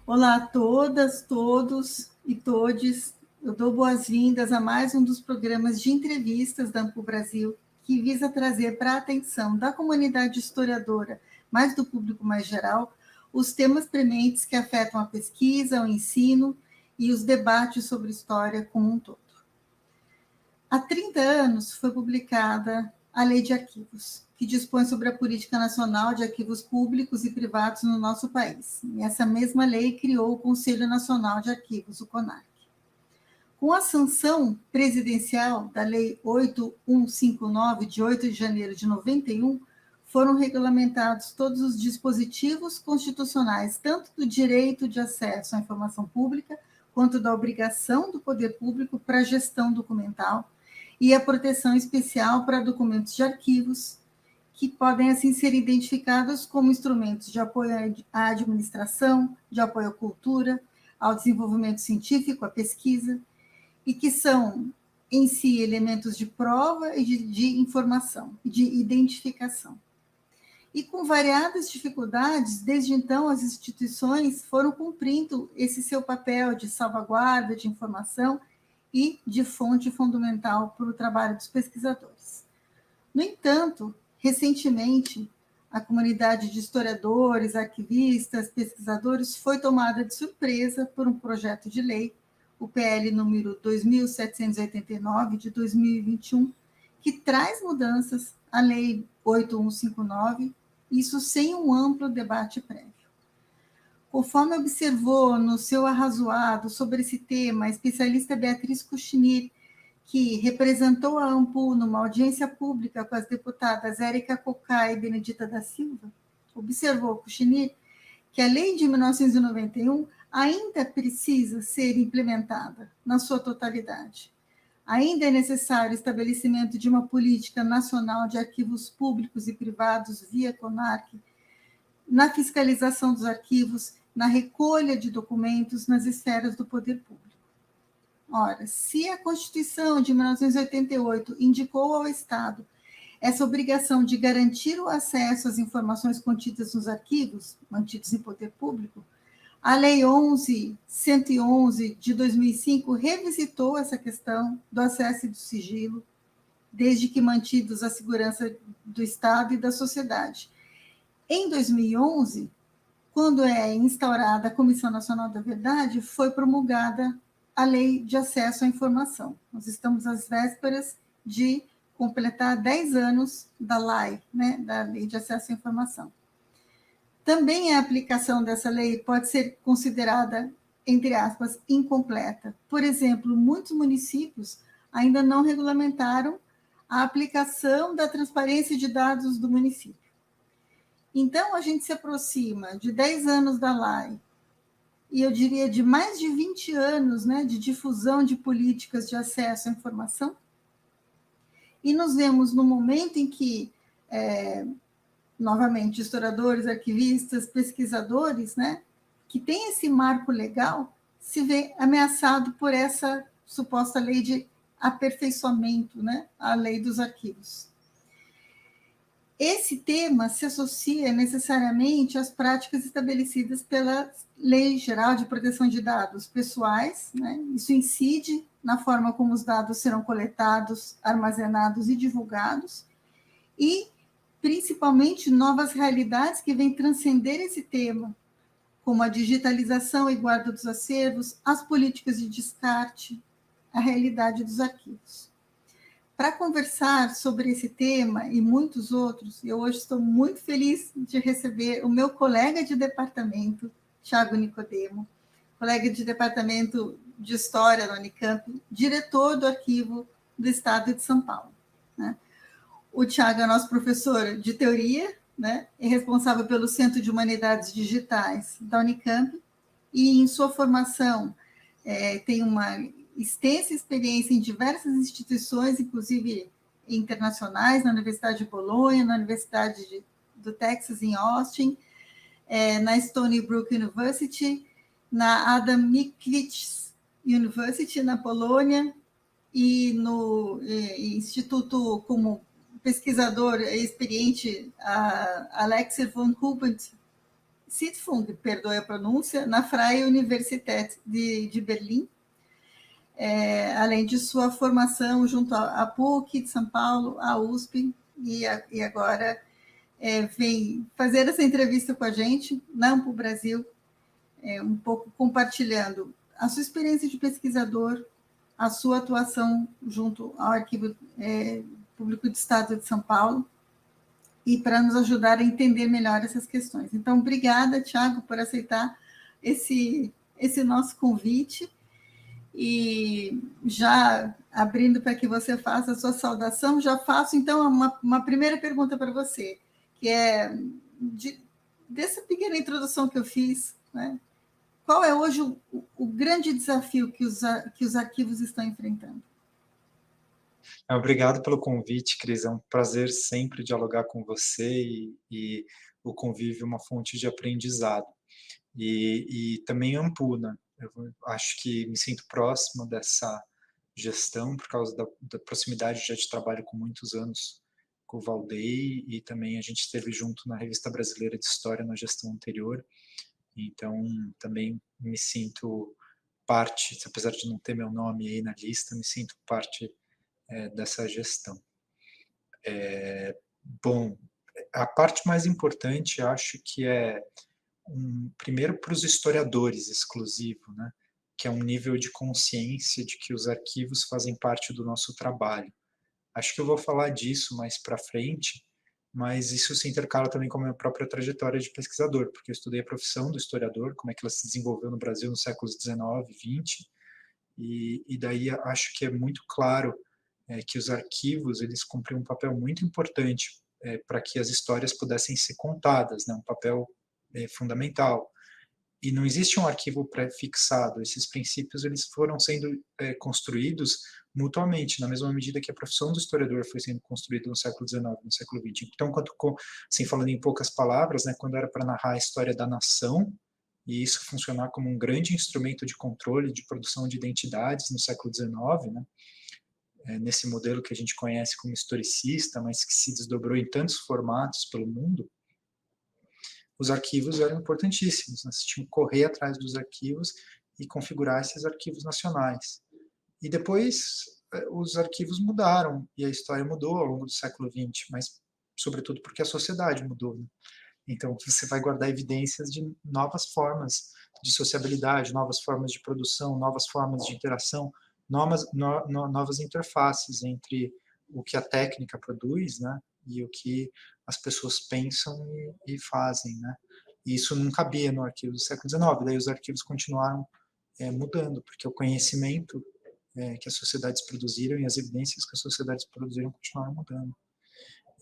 Olá a todas, todos e todes. Eu dou boas-vindas a mais um dos programas de entrevistas da Ampul Brasil, que visa trazer para a atenção da comunidade historiadora, mas do público mais geral, os temas prementes que afetam a pesquisa, o ensino e os debates sobre história como um todo. Há 30 anos foi publicada a Lei de Arquivos, que dispõe sobre a política nacional de arquivos públicos e privados no nosso país. E essa mesma lei criou o Conselho Nacional de Arquivos, o CONARC. Com a sanção presidencial da Lei 8159, de 8 de janeiro de 91, foram regulamentados todos os dispositivos constitucionais, tanto do direito de acesso à informação pública, quanto da obrigação do poder público para a gestão documental, e a proteção especial para documentos de arquivos, que podem assim ser identificados como instrumentos de apoio à administração, de apoio à cultura, ao desenvolvimento científico, à pesquisa, e que são em si elementos de prova e de informação, de identificação. E com variadas dificuldades, desde então as instituições foram cumprindo esse seu papel de salvaguarda de informação e de fonte fundamental para o trabalho dos pesquisadores. No entanto, recentemente, a comunidade de historiadores, arquivistas, pesquisadores foi tomada de surpresa por um projeto de lei, o PL número 2789 de 2021, que traz mudanças à Lei 8159, isso sem um amplo debate prévio. Conforme observou no seu arrazoado sobre esse tema a especialista Beatriz Cuchinir, que representou a Ampul numa audiência pública com as deputadas Érica Cocá e Benedita da Silva, observou Cuchinir que a lei de 1991 ainda precisa ser implementada na sua totalidade. Ainda é necessário o estabelecimento de uma política nacional de arquivos públicos e privados via CONARC, na fiscalização dos arquivos, na recolha de documentos nas esferas do poder público. Ora, se a Constituição de 1988 indicou ao Estado essa obrigação de garantir o acesso às informações contidas nos arquivos, mantidos em poder público, a Lei 11.111 de 2005 revisitou essa questão do acesso e do sigilo, desde que mantidos a segurança do Estado e da sociedade. Em 2011, quando é instaurada a Comissão Nacional da Verdade, foi promulgada a Lei de Acesso à Informação. Nós estamos às vésperas de completar 10 anos da LAI, né, da Lei de Acesso à Informação. Também a aplicação dessa lei pode ser considerada, entre aspas, incompleta. Por exemplo, muitos municípios ainda não regulamentaram a aplicação da transparência de dados do município. Então, a gente se aproxima de 10 anos da LAI, e eu diria de mais de 20 anos, né, de difusão de políticas de acesso à informação, e nos vemos no momento em que, novamente, historiadores, arquivistas, pesquisadores, né, que tem esse marco legal, se vê ameaçado por essa suposta lei de aperfeiçoamento, né, a lei dos arquivos. Esse tema se associa necessariamente às práticas estabelecidas pela Lei Geral de Proteção de Dados Pessoais, né? Isso incide na forma como os dados serão coletados, armazenados e divulgados, e principalmente novas realidades que vêm transcender esse tema, como a digitalização e guarda dos acervos, as políticas de descarte, a realidade dos arquivos. Para conversar sobre esse tema e muitos outros, eu hoje estou muito feliz de receber o meu colega de departamento, Thiago Nicodemo, colega de departamento de História da Unicamp, diretor do Arquivo do Estado de São Paulo. Né? O Thiago é nosso professor de teoria, né? É responsável pelo Centro de Humanidades Digitais da Unicamp, e em sua formação tem uma extensa experiência em diversas instituições, inclusive internacionais, na Universidade de Bolonha, na Universidade do Texas, em Austin, na Stony Brook University, na Adam Mickiewicz University, na Polônia, e no Instituto como pesquisador experiente, Alexei von Hubert, Sitzfund, perdoe a pronúncia, na Freie Universität de Berlim, além de sua formação junto à PUC de São Paulo, à USP, e agora vem fazer essa entrevista com a gente na Ampu Brasil, um pouco compartilhando a sua experiência de pesquisador, a sua atuação junto ao Arquivo Público do Estado de São Paulo, e para nos ajudar a entender melhor essas questões. Então, obrigada, Tiago, por aceitar esse nosso convite, e já abrindo para que você faça a sua saudação, já faço, então, uma primeira pergunta para você, que é dessa pequena introdução que eu fiz, né? Qual é hoje o grande desafio que os arquivos estão enfrentando? Obrigado pelo convite, Cris. É um prazer sempre dialogar com você, e o convívio é uma fonte de aprendizado. E também Ampu, né? Eu acho que me sinto próximo dessa gestão por causa da proximidade já de trabalho com muitos anos com o Valdei, e também a gente esteve junto na Revista Brasileira de História na gestão anterior. Então, também me sinto parte, apesar de não ter meu nome aí na lista, me sinto parte dessa gestão. Bom, a parte mais importante, acho que primeiro para os historiadores exclusivo, né? Que é um nível de consciência de que os arquivos fazem parte do nosso trabalho. Acho que eu vou falar disso mais para frente, mas isso se intercala também com a minha própria trajetória de pesquisador, porque eu estudei a profissão do historiador, como é que ela se desenvolveu no Brasil nos séculos XIX, XX, e daí acho que é muito claro que os arquivos eles cumprem um papel muito importante para que as histórias pudessem ser contadas, né? Um papel fundamental. E não existe um arquivo pré-fixado. Esses princípios eles foram sendo construídos mutuamente, na mesma medida que a profissão do historiador foi sendo construída no século XIX, no século XX. Então, assim, falando em poucas palavras, né, quando era para narrar a história da nação, e isso funcionar como um grande instrumento de controle, de produção de identidades no século XIX, né, nesse modelo que a gente conhece como historicista, mas que se desdobrou em tantos formatos pelo mundo, os arquivos eram importantíssimos. Nós tínhamos que correr atrás dos arquivos e configurar esses arquivos nacionais. E depois os arquivos mudaram e a história mudou ao longo do século XX, mas sobretudo porque a sociedade mudou, né? Então você vai guardar evidências de novas formas de sociabilidade, novas formas de produção, novas formas de interação, novas interfaces entre o que a técnica produz, né, e o que as pessoas pensam e fazem, né? E isso não cabia no arquivo do século XIX. Daí os arquivos continuaram mudando, porque o conhecimento que as sociedades produziram e as evidências que as sociedades produziram continuaram mudando.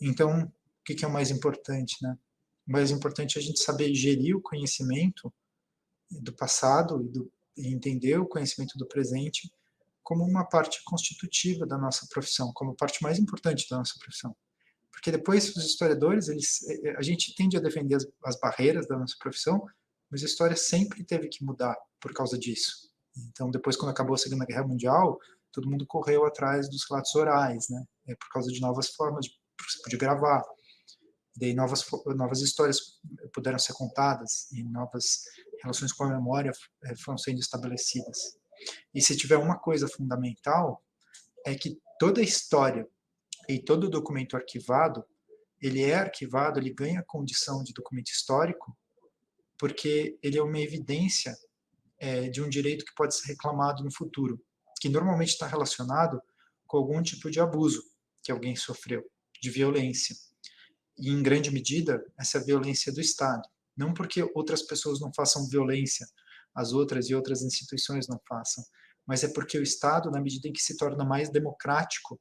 Então, o que é o mais importante, né? O mais importante é a gente saber gerir o conhecimento do passado e entender o conhecimento do presente como uma parte constitutiva da nossa profissão, como parte mais importante da nossa profissão. Porque depois os historiadores, a gente tende a defender as barreiras da nossa profissão, mas a história sempre teve que mudar por causa disso. Então, depois, quando acabou a Segunda Guerra Mundial, todo mundo correu atrás dos relatos orais, né? Por causa de novas formas de gravar. Daí novas histórias puderam ser contadas e novas relações com a memória foram sendo estabelecidas. E se tiver uma coisa fundamental, é que toda história e todo documento arquivado, ele ganha a condição de documento histórico, porque ele é uma evidência de um direito que pode ser reclamado no futuro, que normalmente está relacionado com algum tipo de abuso que alguém sofreu, de violência. E, em grande medida, essa violência é do Estado. Não porque outras pessoas não façam violência às outras e outras instituições não façam, mas é porque o Estado, na medida em que se torna mais democrático,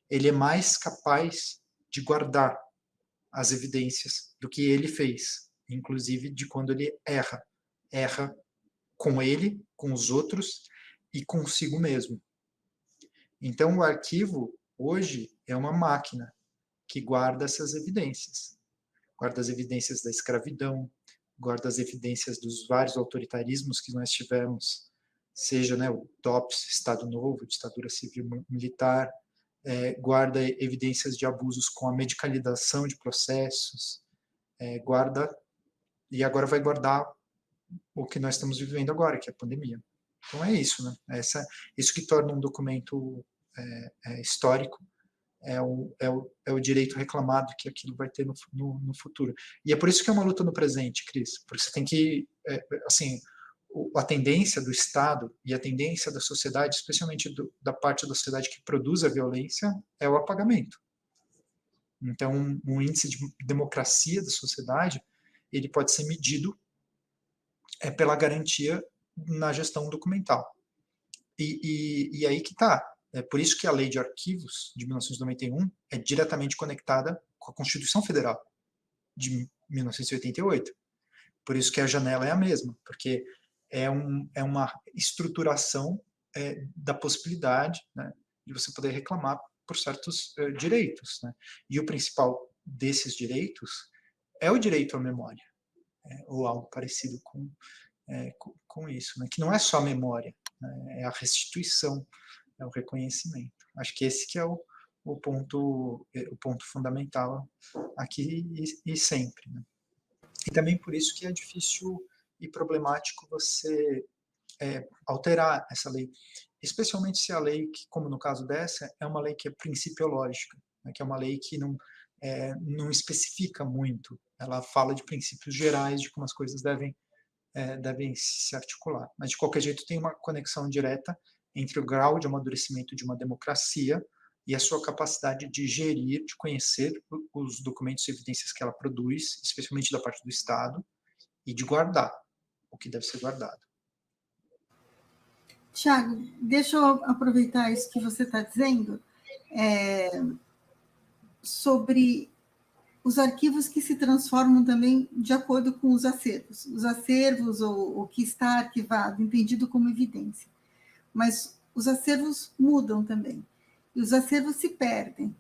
ele é mais capaz de guardar as evidências do que ele fez, inclusive de quando ele erra. Erra com ele, com os outros e consigo mesmo. Então, o arquivo, hoje, é uma máquina que guarda essas evidências. Guarda as evidências da escravidão, guarda as evidências dos vários autoritarismos que nós tivemos, seja, né, o DOPS, Estado Novo, ditadura civil-militar, guarda evidências de abusos com a medicalização de processos, guarda e agora vai guardar o que nós estamos vivendo agora, que é a pandemia. Então é isso, né? Isso que torna um documento histórico, é o direito reclamado que aquilo vai ter no futuro. E é por isso que é uma luta no presente, Cris, porque você tem que, assim, a tendência do Estado e a tendência da sociedade, especialmente da parte da sociedade que produz a violência, é o apagamento. Então, um índice de democracia da sociedade, ele pode ser medido pela garantia na gestão documental. E aí que está. É por isso que a Lei de Arquivos, de 1991, é diretamente conectada com a Constituição Federal, de 1988. Por isso que a janela é a mesma, porque é uma estruturação da possibilidade, né, de você poder reclamar por certos direitos. Né? E o principal desses direitos é o direito à memória, ou algo parecido com isso, né? Que não é só a memória, né? É a restituição, é o reconhecimento. Acho que esse que é o ponto fundamental aqui e sempre. Né? E também por isso que é difícil e problemático você alterar essa lei, especialmente se a lei, que, como no caso dessa, é uma lei que é principiológica, né? Que é uma lei que não especifica muito, ela fala de princípios gerais de como as coisas devem se articular. Mas, de qualquer jeito, tem uma conexão direta entre o grau de amadurecimento de uma democracia e a sua capacidade de gerir, de conhecer os documentos e evidências que ela produz, especialmente da parte do Estado, e de guardar o que deve ser guardado. Tiago, deixa eu aproveitar isso que você está dizendo sobre os arquivos que se transformam também de acordo com os acervos. Os acervos, ou o que está arquivado, entendido como evidência. Mas os acervos mudam também. E os acervos se perdem.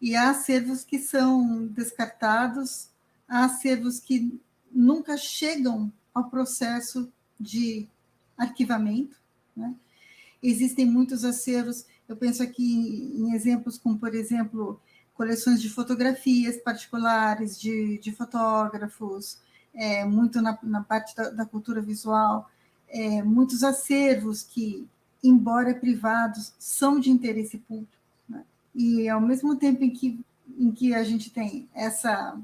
E há acervos que são descartados, há acervos que nunca chegam ao processo de arquivamento. Né? Existem muitos acervos, eu penso aqui em exemplos como, por exemplo, coleções de fotografias particulares de fotógrafos, muito na parte da cultura visual, muitos acervos que, embora privados, são de interesse público. Né? E, ao mesmo tempo em que a gente tem essa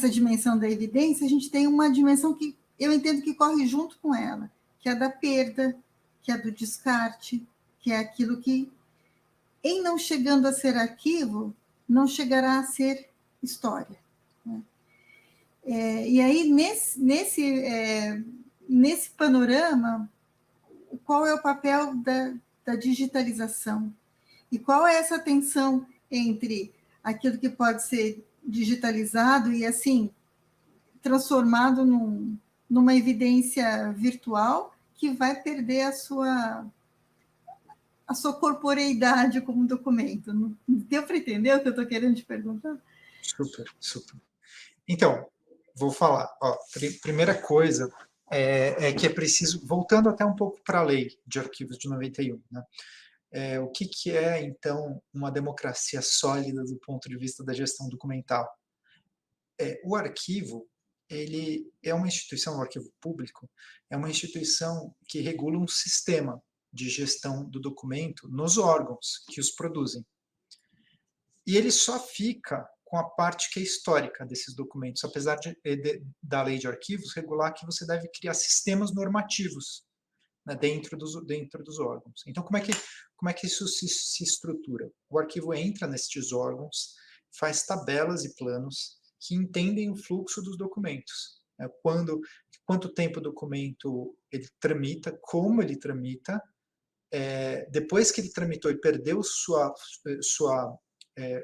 dimensão da evidência, a gente tem uma dimensão que eu entendo que corre junto com ela, que é a da perda, que é a do descarte, que é aquilo que, em não chegando a ser arquivo, não chegará a ser história. Né? E aí, nesse panorama, qual é o papel da digitalização? E qual é essa tensão entre aquilo que pode ser digitalizado e, assim, transformado numa evidência virtual que vai perder a sua corporeidade como documento? Não deu para entender o que eu estou querendo te perguntar? Super, super. Então, vou falar. Ó, primeira coisa é que é preciso, voltando até um pouco para a lei de arquivos de 91, né? O que é, então, uma democracia sólida do ponto de vista da gestão documental? O arquivo, ele é uma instituição, o arquivo público, é uma instituição que regula um sistema de gestão do documento nos órgãos que os produzem. E ele só fica com a parte que é histórica desses documentos, apesar da lei de arquivos regular que você deve criar sistemas normativos, né, dentro dos órgãos. Então, como é que isso se estrutura? O arquivo entra nestes órgãos, faz tabelas e planos que entendem o fluxo dos documentos. Né, quanto tempo o documento ele tramita, como ele tramita, depois que ele tramitou e perdeu sua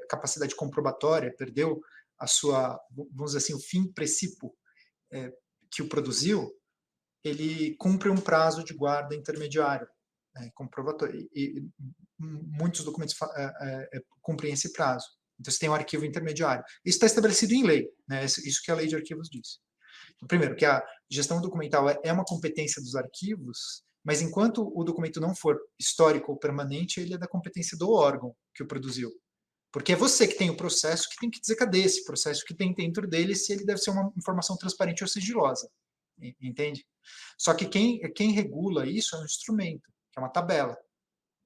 capacidade comprobatória, perdeu a sua, vamos dizer assim, o fim princípio que o produziu, ele cumpre um prazo de guarda intermediário, comprobatório, e muitos documentos cumprem esse prazo. Então, você tem um arquivo intermediário. Isso está estabelecido em lei, né? Isso que a lei de arquivos diz. Então, primeiro, que a gestão documental é uma competência dos arquivos, mas enquanto o documento não for histórico ou permanente, ele é da competência do órgão que o produziu. Porque é você que tem o processo que tem que dizer cadê esse processo que tem dentro dele, se ele deve ser uma informação transparente ou sigilosa. Entende? Só que quem regula isso é um instrumento, que é uma tabela,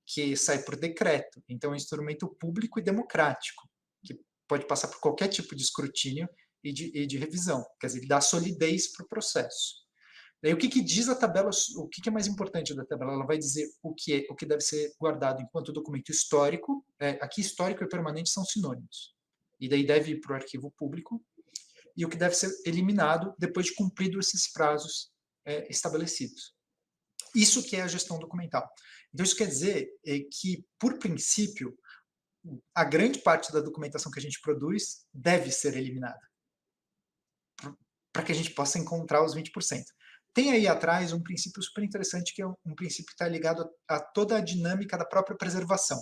que sai por decreto. Então, é um instrumento público e democrático, que pode passar por qualquer tipo de escrutínio e de revisão. Quer dizer, ele dá solidez para o processo. Daí, o que diz a tabela, o que é mais importante da tabela? Ela vai dizer o que deve ser guardado enquanto documento histórico. Aqui, histórico e permanente são sinônimos. E daí deve ir para o arquivo público. E o que deve ser eliminado depois de cumprido esses prazos estabelecidos. Isso que é a gestão documental. Então, isso quer dizer que, por princípio, a grande parte da documentação que a gente produz deve ser eliminada, para que a gente possa encontrar os 20%. Tem aí atrás um princípio super interessante, que é um princípio que está ligado a toda a dinâmica da própria preservação.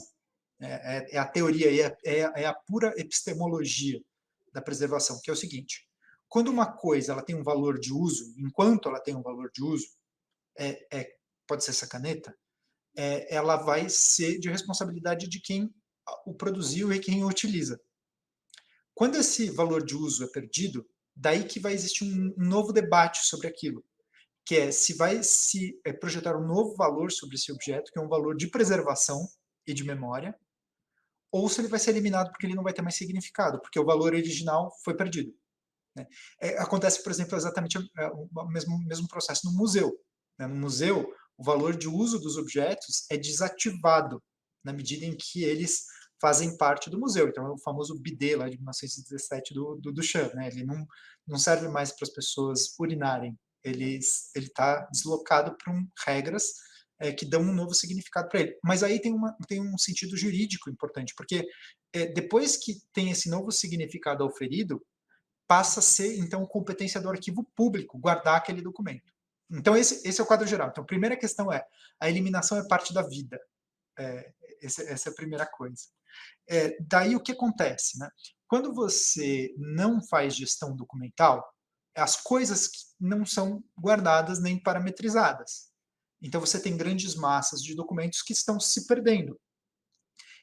É a teoria, é a pura epistemologia da preservação, que é o seguinte: quando uma coisa ela tem um valor de uso, enquanto ela tem um valor de uso, pode ser essa caneta, ela vai ser de responsabilidade de quem o produziu e quem o utiliza. Quando esse valor de uso é perdido, daí que vai existir um novo debate sobre aquilo, que é se vai se projetar um novo valor sobre esse objeto, que é um valor de preservação e de memória, ou se ele vai ser eliminado porque ele não vai ter mais significado, porque o valor original foi perdido. Né? Acontece, por exemplo, exatamente o mesmo processo no museu. Né? No museu, o valor de uso dos objetos é desativado na medida em que eles fazem parte do museu. Então, é o famoso bidet lá de 1917 do Duchamp. Né? Ele não serve mais para as pessoas urinarem. Ele está deslocado por regras que dão um novo significado para ele. Mas aí tem um sentido jurídico importante, porque depois que tem esse novo significado auferido, passa a ser, então, competência do arquivo público guardar aquele documento. Então, esse é o quadro geral. Então, a primeira questão é: a eliminação é parte da vida. Essa é a primeira coisa. Daí, o que acontece? Né? Quando você não faz gestão documental, as coisas não são guardadas nem parametrizadas. Então, você tem grandes massas de documentos que estão se perdendo.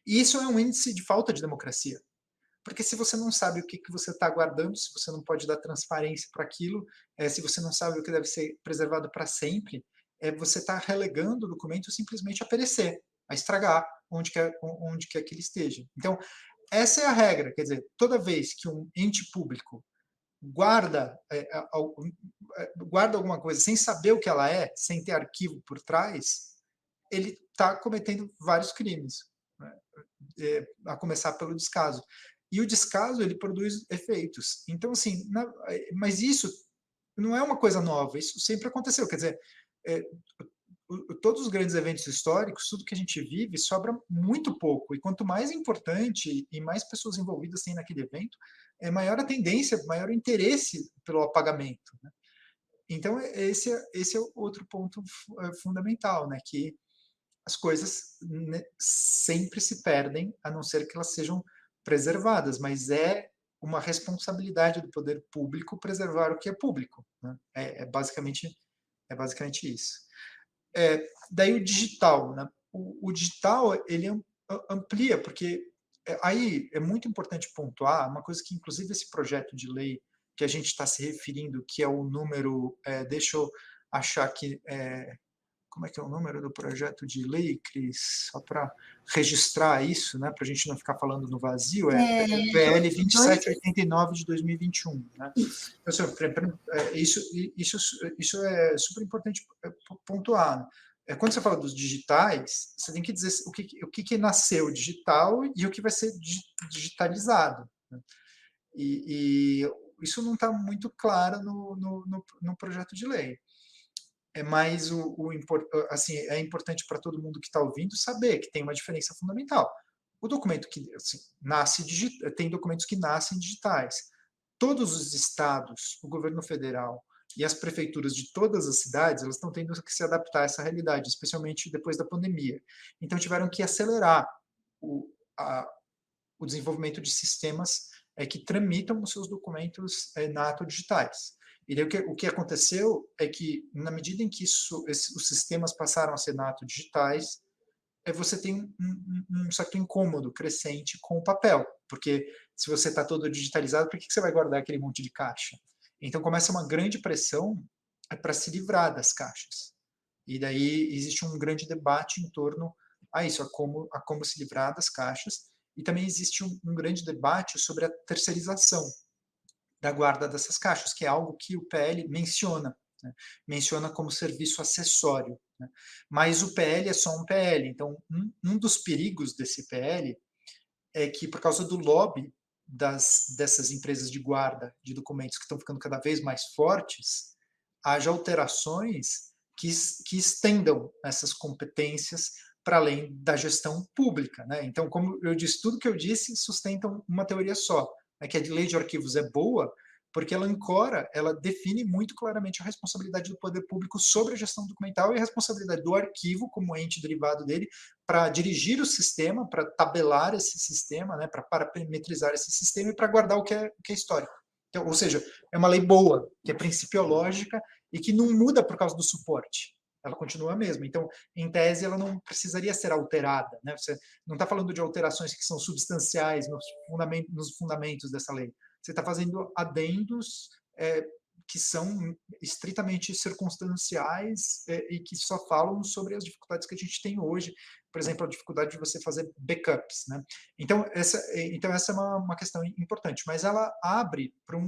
E isso é um índice de falta de democracia. Porque se você não sabe o que você está guardando, se você não pode dar transparência para aquilo, se você não sabe o que deve ser preservado para sempre, você está relegando o documento simplesmente a perecer, a estragar onde quer que ele esteja. Então, essa é a regra, quer dizer, toda vez que um ente público guarda alguma coisa sem saber o que ela é, sem ter arquivo por trás, ele está cometendo vários crimes, né? A começar pelo descaso. E o descaso, ele produz efeitos. Então, assim, mas isso não é uma coisa nova, isso sempre aconteceu. Quer dizer, todos os grandes eventos históricos, tudo que a gente vive, sobra muito pouco. E quanto mais importante e mais pessoas envolvidas tem naquele evento, maior a tendência, maior o interesse pelo apagamento. Né? Então, esse é outro ponto fundamental, né? Que as coisas sempre se perdem, a não ser que elas sejam preservadas, mas é uma responsabilidade do poder público preservar o que é público. Né? É basicamente isso. Daí o digital. Né? O digital, ele amplia, porque aí é muito importante pontuar uma coisa que, inclusive, esse projeto de lei que a gente está se referindo, que é o número, deixa eu achar que como é que é o número do projeto de lei, Cris? Só para registrar isso, né, para a gente não ficar falando no vazio, PL 2789 de 2021. Né? Isso é super importante pontuar. Né? Quando você fala dos digitais, você tem que dizer o que nasceu digital e o que vai ser digitalizado. Né? E isso não está muito claro no projeto de lei. Mas assim, é importante para todo mundo que está ouvindo saber que tem uma diferença fundamental. O documento que assim, tem documentos que nascem digitais. Todos os estados, o governo federal e as prefeituras de todas as cidades, elas estão tendo que se adaptar a essa realidade, especialmente depois da pandemia. Então, tiveram que acelerar o desenvolvimento de sistemas que tramitam os seus documentos nato digitais. E daí, o que aconteceu é que, na medida em que os sistemas passaram a ser nato digitais, você tem um certo incômodo crescente com o papel. porque se você está todo digitalizado, por que você vai guardar aquele monte de caixa? Então começa uma grande pressão para se livrar das caixas. E daí existe um grande debate em torno a isso, a como se livrar das caixas, e também existe um grande debate sobre a terceirização da guarda dessas caixas, que é algo que o PL menciona, né? Menciona como serviço acessório, né? Mas o PL é só um PL, então um dos perigos desse PL é que, por causa do lobby dessas empresas de guarda de documentos que estão ficando cada vez mais fortes, haja alterações que estendam essas competências para além da gestão pública, né? Então, como eu disse, tudo que eu disse sustenta uma teoria só, é que a lei de arquivos é boa porque ela ancora, ela define muito claramente a responsabilidade do poder público sobre a gestão documental e a responsabilidade do arquivo como ente derivado dele para dirigir o sistema, para tabelar esse sistema, né, para parametrizar esse sistema e para guardar o que é histórico. Então, ou seja, é uma lei boa, que é principiológica e que não muda por causa do suporte. Ela continua a mesma. Então, em tese, ela não precisaria ser alterada. Né? Você não está falando de alterações que são substanciais nos fundamentos dessa lei. Você está fazendo adendos que são estritamente circunstanciais e que só falam sobre as dificuldades que a gente tem hoje, por exemplo, a dificuldade de você fazer backups, né? Então essa é uma questão importante, mas ela abre para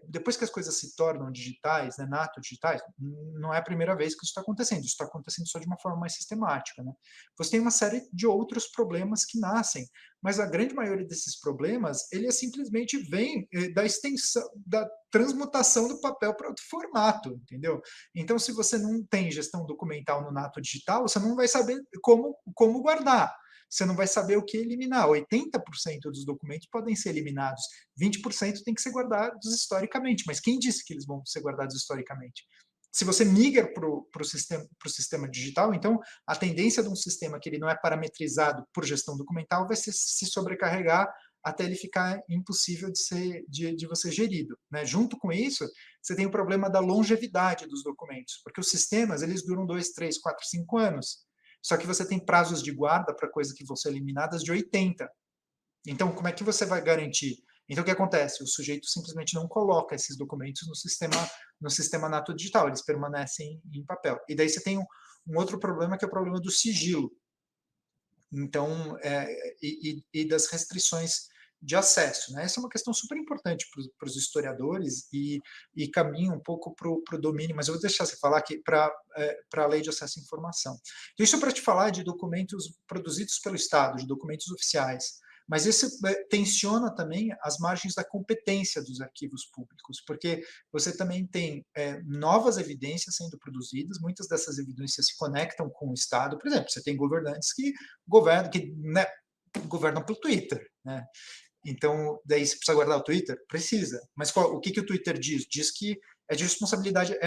depois que as coisas se tornam digitais, né, nato digitais, não é a primeira vez que isso está acontecendo, isso está acontecendo só de uma forma mais sistemática, né? Você tem uma série de outros problemas que nascem, mas a grande maioria desses problemas, ele simplesmente vem da extensão, da transmutação do papel para outro formato, entendeu? Então, se você não tem gestão documental no nato digital, você não vai saber como guardar. Você não vai saber o que eliminar. 80% dos documentos podem ser eliminados, 20% tem que ser guardados historicamente. Mas quem disse que eles vão ser guardados historicamente? Se você migra para o sistema digital, então a tendência de um sistema que ele não é parametrizado por gestão documental vai ser se sobrecarregar até ele ficar impossível de você gerido. Né? Junto com isso, você tem o problema da longevidade dos documentos, porque os sistemas eles duram 2, 3, 4, 5 anos. Só que você tem prazos de guarda para coisas que vão ser eliminadas de 80. Então, como é que você vai garantir? Então, o que acontece? O sujeito simplesmente não coloca esses documentos no sistema nato digital, eles permanecem em papel. E daí você tem um outro problema, que é o problema do sigilo. Então, e das restrições de acesso. Né? Essa é uma questão super importante para os historiadores e caminha um pouco para o domínio, mas eu vou deixar você falar aqui para a lei de acesso à informação. Então, isso para te falar de documentos produzidos pelo Estado, de documentos oficiais. Mas isso tensiona também as margens da competência dos arquivos públicos, porque você também tem novas evidências sendo produzidas, muitas dessas evidências se conectam com o Estado. Por exemplo, você tem governantes que governam pelo Twitter, né? Então, daí você precisa guardar o Twitter? Precisa. Mas o que o Twitter diz? Diz que é de responsabilidade,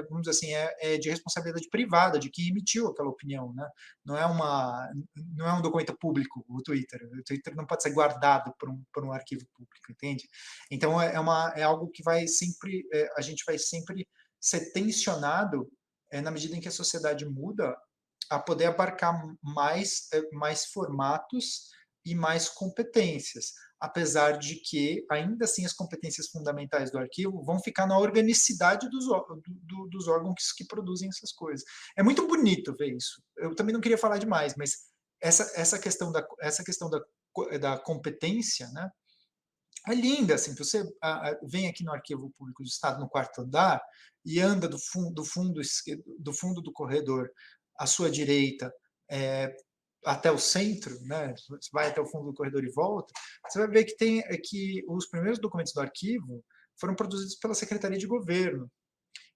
vamos dizer assim, é de responsabilidade privada de quem emitiu aquela opinião, né? Não é um documento público, o Twitter. O Twitter não pode ser guardado por um arquivo público, entende? Então, é algo que vai sempre, a gente vai sempre ser tensionado na medida em que a sociedade muda a poder abarcar mais formatos e mais competências, apesar de que, ainda assim, as competências fundamentais do arquivo vão ficar na organicidade dos órgãos que produzem essas coisas. É muito bonito ver isso. Eu também não queria falar demais, mas essa questão da competência, né, é linda, assim, você vem aqui no Arquivo Público do Estado, no quarto andar, e anda do fundo do corredor à sua direita, até o centro, né? Você vai até o fundo do corredor e volta, você vai ver que os primeiros documentos do arquivo foram produzidos pela Secretaria de Governo.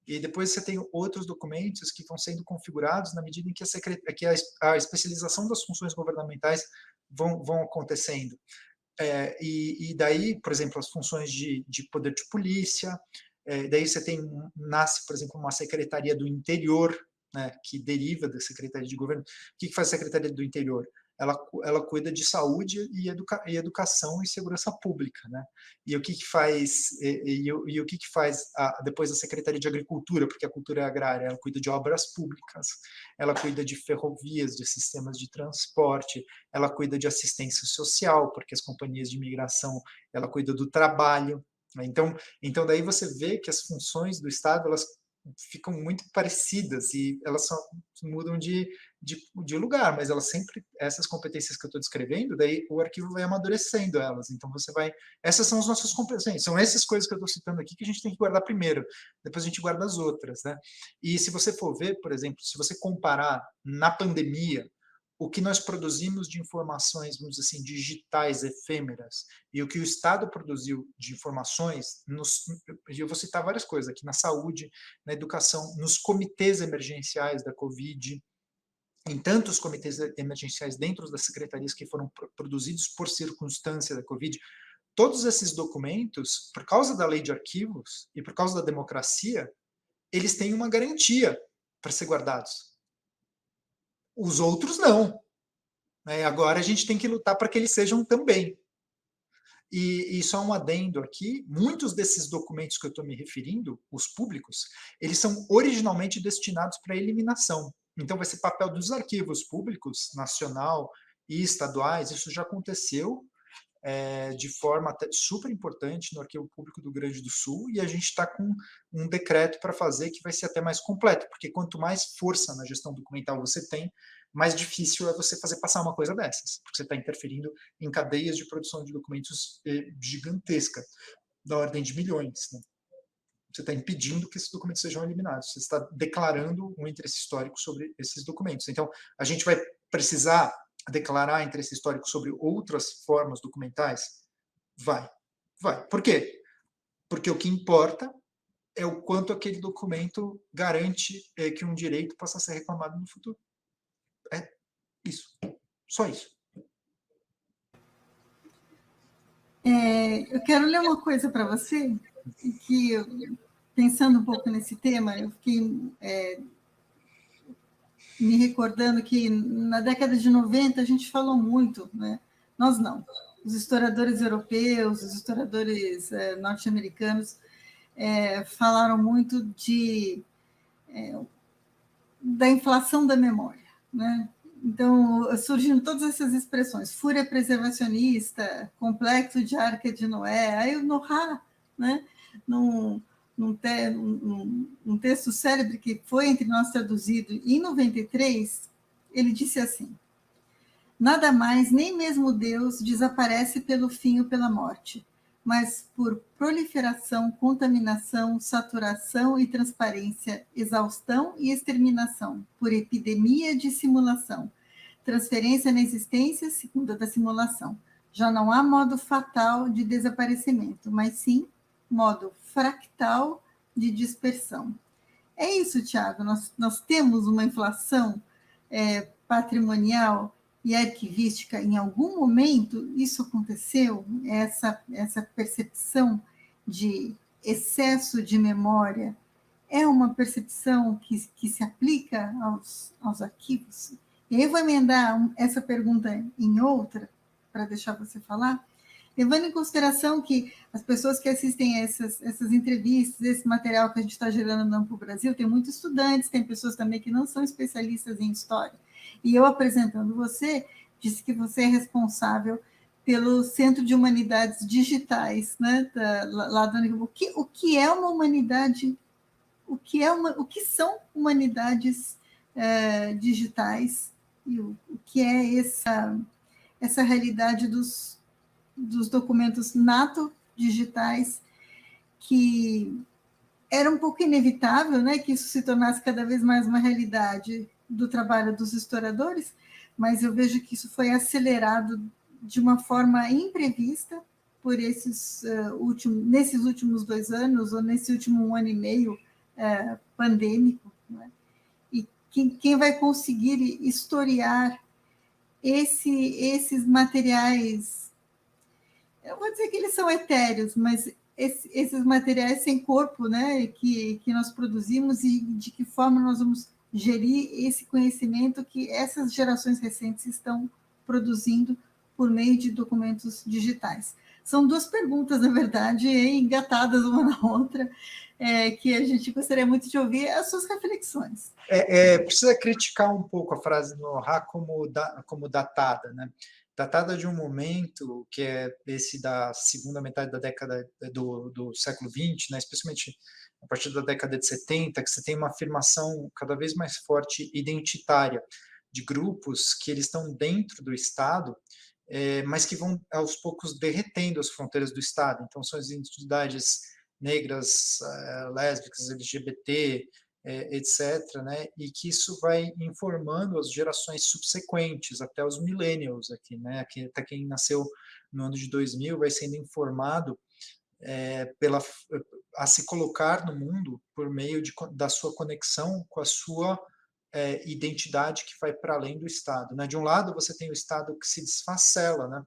E depois você tem outros documentos que vão sendo configurados na medida em que a especialização das funções governamentais vão acontecendo. E daí, por exemplo, as funções de poder de polícia, daí você nasce, por exemplo, uma Secretaria do Interior, né, que deriva da Secretaria de Governo. O que faz a Secretaria do Interior? ela cuida de saúde e educação e segurança pública, né? E o que que faz o que que faz depois a Secretaria de Agricultura, porque a cultura é agrária, ela cuida de obras públicas, ela cuida de ferrovias, de sistemas de transporte, ela cuida de assistência social, porque as companhias de imigração, ela cuida do trabalho, né? Então daí você vê que as funções do Estado, elas ficam muito parecidas e elas só mudam de lugar, mas elas sempre, essas competências que eu estou descrevendo, daí o arquivo vai amadurecendo elas. Então você vai, essas são as nossas competências, são essas coisas que eu estou citando aqui que a gente tem que guardar primeiro, depois a gente guarda as outras, né? E se você for ver, por exemplo, se você comparar na pandemia o que nós produzimos de informações, vamos dizer assim, digitais, efêmeras, e o que o Estado produziu de informações, eu vou citar várias coisas aqui, na saúde, na educação, nos comitês emergenciais da Covid, em tantos comitês emergenciais dentro das secretarias que foram produzidos por circunstância da Covid, todos esses documentos, por causa da lei de arquivos e por causa da democracia, eles têm uma garantia para ser guardados. Os outros não. Agora a gente tem que lutar para que eles sejam também. E só um adendo aqui, muitos desses documentos que eu estou me referindo, os públicos, eles são originalmente destinados para eliminação. Então vai ser papel dos arquivos públicos, nacional e estaduais, isso já aconteceu de forma até super importante no Arquivo Público do Rio Grande do Sul, e a gente está com um decreto para fazer que vai ser até mais completo, porque quanto mais força na gestão documental você tem, mais difícil é você fazer passar uma coisa dessas, porque você está interferindo em cadeias de produção de documentos gigantesca, da ordem de milhões, né? Você está impedindo que esses documentos sejam eliminados, você está declarando um interesse histórico sobre esses documentos. Então, a gente vai precisar declarar interesse histórico sobre outras formas documentais? Vai. Por quê? Porque o que importa é o quanto aquele documento garante que um direito possa ser reclamado no futuro. É isso. Só isso. Eu quero ler uma coisa para você, que pensando um pouco nesse tema, eu fiquei me recordando que na década de 90 a gente falou muito, né? Nós não, os historiadores europeus, os historiadores norte-americanos falaram muito da inflação da memória, né? Então, surgiram todas essas expressões, fúria preservacionista, complexo de Arca de Noé, aí o Nohar, né? Num texto célebre que foi entre nós traduzido em 93, ele disse assim: nada mais, nem mesmo Deus, desaparece pelo fim ou pela morte, mas por proliferação, contaminação, saturação e transparência, exaustão e exterminação, por epidemia de simulação, transferência na existência segunda da simulação. Já não há modo fatal de desaparecimento, mas sim modo fractal de dispersão. É isso, Tiago, nós temos uma inflação patrimonial e arquivística. Em algum momento isso aconteceu, essa percepção de excesso de memória é uma percepção que se aplica aos arquivos? E aí eu vou emendar essa pergunta em outra, para deixar você falar, levando em consideração que as pessoas que assistem a essas entrevistas, esse material que a gente está gerando no Amplo Brasil, tem muitos estudantes, tem pessoas também que não são especialistas em história. E eu, apresentando você, disse que você é responsável pelo Centro de Humanidades Digitais, né, lá do Univ. O que é uma humanidade? O que são humanidades digitais? E o que é essa realidade dos documentos nato-digitais, que era um pouco inevitável, né, que isso se tornasse cada vez mais uma realidade do trabalho dos historiadores, mas eu vejo que isso foi acelerado de uma forma imprevista por nesses últimos 2 anos, ou nesse último 1 ano e meio pandêmico, né? E quem vai conseguir historiar esses materiais, eu vou dizer que eles são etéreos, mas esses materiais sem corpo, né, que nós produzimos, e de que forma nós vamos gerir esse conhecimento que essas gerações recentes estão produzindo por meio de documentos digitais? São duas perguntas, na verdade, engatadas uma na outra, que a gente gostaria muito de ouvir as suas reflexões. Precisa criticar um pouco a frase no Ra como datada, né? Datada de um momento que é esse da segunda metade da década do século XX, né? Especialmente a partir da década de 70, que você tem uma afirmação cada vez mais forte identitária de grupos que eles estão dentro do Estado, mas que vão aos poucos derretendo as fronteiras do Estado. Então são as identidades negras, lésbicas, LGBT, etc., né? E que isso vai informando as gerações subsequentes, até os millennials aqui, né? Até quem nasceu no ano de 2000 vai sendo informado a se colocar no mundo por meio da sua conexão com a sua identidade que vai para além do Estado, né? De um lado você tem o Estado que se desfacela, né?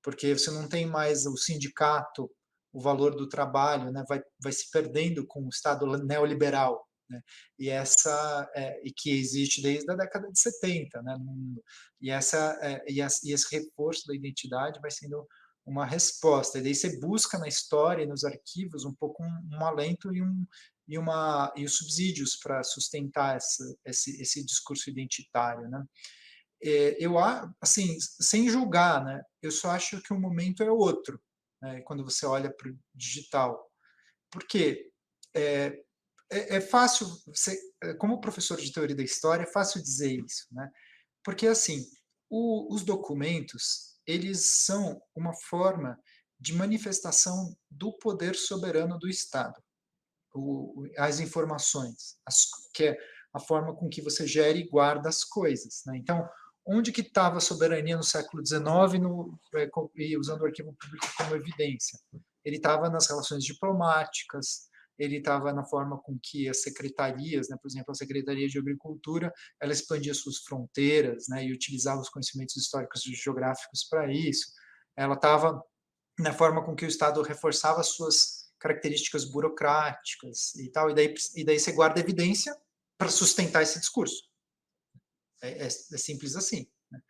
Porque você não tem mais o sindicato, o valor do trabalho, né? Vai se perdendo com o Estado neoliberal, né? E que existe desde a década de 70, né, no mundo. E esse reforço da identidade vai sendo uma resposta. E daí você busca na história e nos arquivos um pouco um alento e os subsídios para sustentar esse discurso identitário, né? Eu, assim, sem julgar, né? Eu só acho que o momento é outro, né, quando você olha para o digital. Por quê? É fácil, como professor de teoria da história, é fácil dizer isso, né? Porque, assim, os documentos, eles são uma forma de manifestação do poder soberano do Estado. As informações, que é a forma com que você gera e guarda as coisas, né? Então, onde que estava a soberania no século XIX e usando o arquivo público como evidência? Ele estava nas relações diplomáticas, ele estava na forma com que as secretarias, né, por exemplo, a Secretaria de Agricultura, ela expandia suas fronteiras, né, e utilizava os conhecimentos históricos e geográficos para isso. Ela estava na forma com que o Estado reforçava suas características burocráticas e tal, e daí você guarda evidência para sustentar esse discurso. É simples assim, né?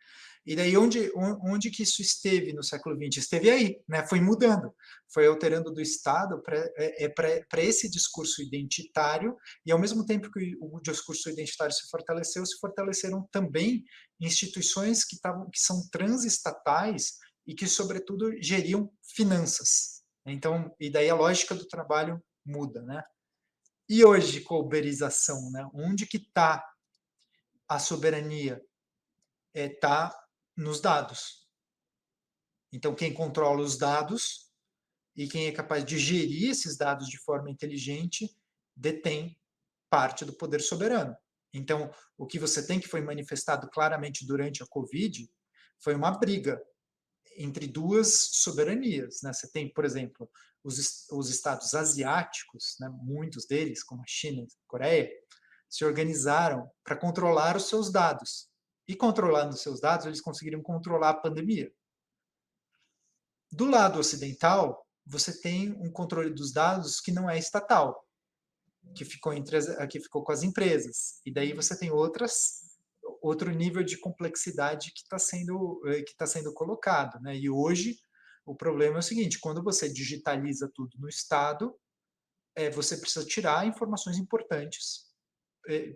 E daí onde que isso esteve no século XX? Esteve aí, né? Foi mudando, foi alterando do Estado para esse discurso identitário, e ao mesmo tempo que o discurso identitário se fortaleceu, se fortaleceram também instituições que são transestatais e que, sobretudo, geriam finanças. Então, e daí a lógica do trabalho muda, né? E hoje, com a uberização, né? Onde que está a soberania? Está nos dados. Então, quem controla os dados e quem é capaz de gerir esses dados de forma inteligente detém parte do poder soberano. Então, o que você tem, que foi manifestado claramente durante a Covid, foi uma briga entre duas soberanias, né? Você tem, por exemplo, os estados asiáticos, né? Muitos deles, como a China e a Coreia, se organizaram para controlar os seus dados. E controlando os seus dados, eles conseguiram controlar a pandemia. Do lado ocidental, você tem um controle dos dados que não é estatal, que ficou com as empresas. E daí você tem outro nível de complexidade que está sendo colocado, né? E hoje o problema é o seguinte: quando você digitaliza tudo no Estado, você precisa tirar informações importantes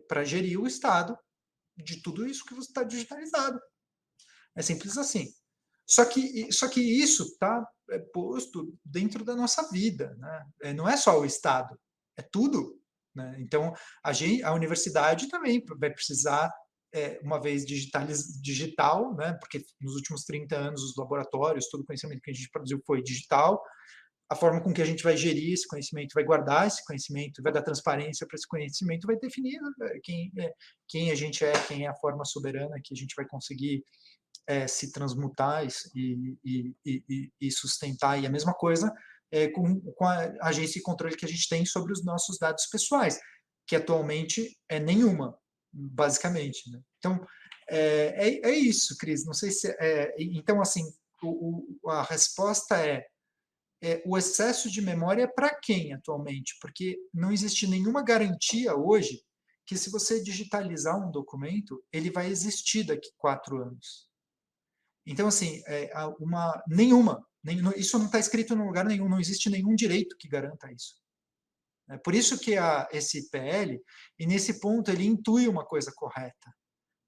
para gerir o Estado de tudo isso que você está digitalizado. É simples assim. Só que isso está posto dentro da nossa vida, né? Não é só o Estado, é tudo, né? Então, a universidade também vai precisar, uma vez digital, né? Porque nos últimos 30 anos os laboratórios, todo o conhecimento que a gente produziu foi digital. A forma com que a gente vai gerir esse conhecimento, vai guardar esse conhecimento, vai dar transparência para esse conhecimento, vai definir quem a gente é, quem é a forma soberana que a gente vai conseguir se transmutar e sustentar. E a mesma coisa com a agência e controle que a gente tem sobre os nossos dados pessoais, que atualmente é nenhuma, basicamente, né? Então, é isso, Cris. Não sei se... então, assim, a resposta o excesso de memória é para quem atualmente? Porque não existe nenhuma garantia hoje que, se você digitalizar um documento, ele vai existir daqui 4 anos. Então, assim, isso não está escrito em lugar nenhum, não existe nenhum direito que garanta isso. É por isso que há esse PL, e nesse ponto ele intui uma coisa correta.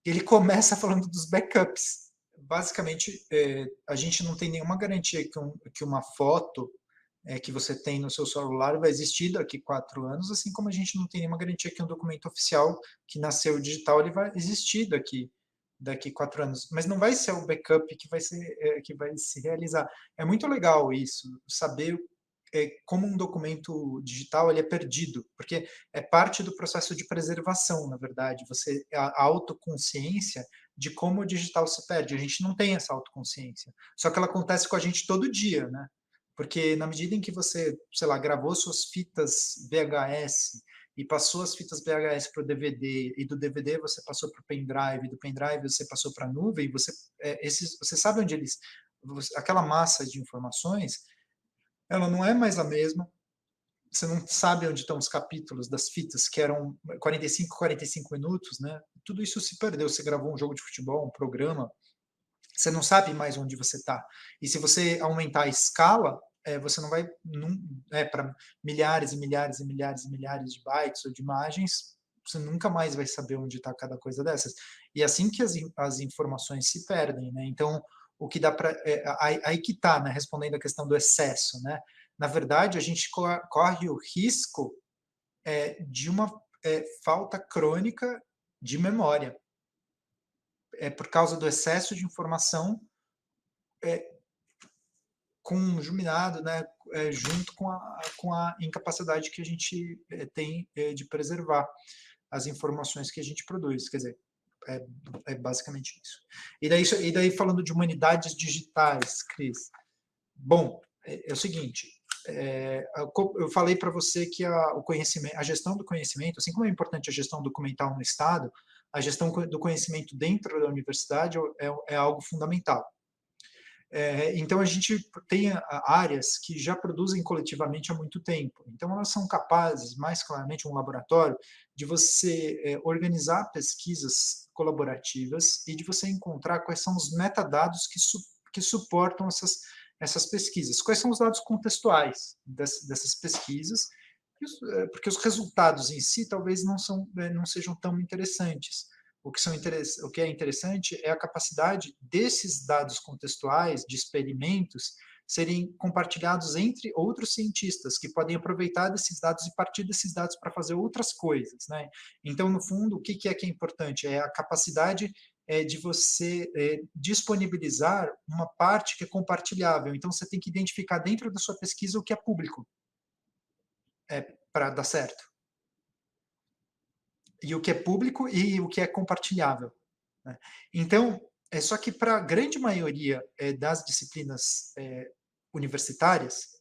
Ele começa falando dos backups. Basicamente, a gente não tem nenhuma garantia que uma foto que você tem no seu celular vai existir daqui 4 anos, assim como a gente não tem nenhuma garantia que um documento oficial que nasceu digital ele vai existir daqui 4 anos. Mas não vai ser o backup que vai se realizar. É muito legal isso, saber como um documento digital ele é perdido, porque é parte do processo de preservação, na verdade. A autoconsciência de como o digital se perde. A gente não tem essa autoconsciência. Só que ela acontece com a gente todo dia, né? Porque na medida em que você, sei lá, gravou suas fitas VHS e passou as fitas VHS para o DVD, e do DVD você passou para o pendrive, e do pendrive você passou para a nuvem, você sabe onde aquela massa de informações, ela não é mais a mesma, você não sabe onde estão os capítulos das fitas, que eram 45 minutos, né? Tudo isso se perdeu. Você gravou um jogo de futebol, um programa, você não sabe mais onde você está. E se você aumentar a escala, você não vai para milhares e milhares e milhares e milhares de bytes ou de imagens, você nunca mais vai saber onde está cada coisa dessas. E é assim que as informações se perdem, né? Então, o que dá para aí que está, né? Respondendo a questão do excesso, né? Na verdade, a gente corre o risco de uma falta crônica de memória. Por causa do excesso de informação conjuminado, né, junto com a incapacidade que a gente tem de preservar as informações que a gente produz. Quer dizer, é basicamente isso. E daí falando de humanidades digitais, Cris, bom, é o seguinte, eu falei para você que a gestão do conhecimento, assim como é importante a gestão documental no Estado, a gestão do conhecimento dentro da universidade é algo fundamental. Então, a gente tem áreas que já produzem coletivamente há muito tempo. Então, elas são capazes, mais claramente um laboratório, de você organizar pesquisas colaborativas e de você encontrar quais são os metadados que suportam essas pesquisas. Quais são os dados contextuais dessas pesquisas, porque os resultados em si talvez não sejam tão interessantes. O que é interessante é a capacidade desses dados contextuais, de experimentos, serem compartilhados entre outros cientistas que podem aproveitar desses dados e partir desses dados para fazer outras coisas, né? Então, no fundo, o que é importante? É a capacidade de você disponibilizar uma parte que é compartilhável. Então, você tem que identificar dentro da sua pesquisa o que é público para dar certo. E o que é público e o que é compartilhável, né? Então, só que para a grande maioria das disciplinas universitárias,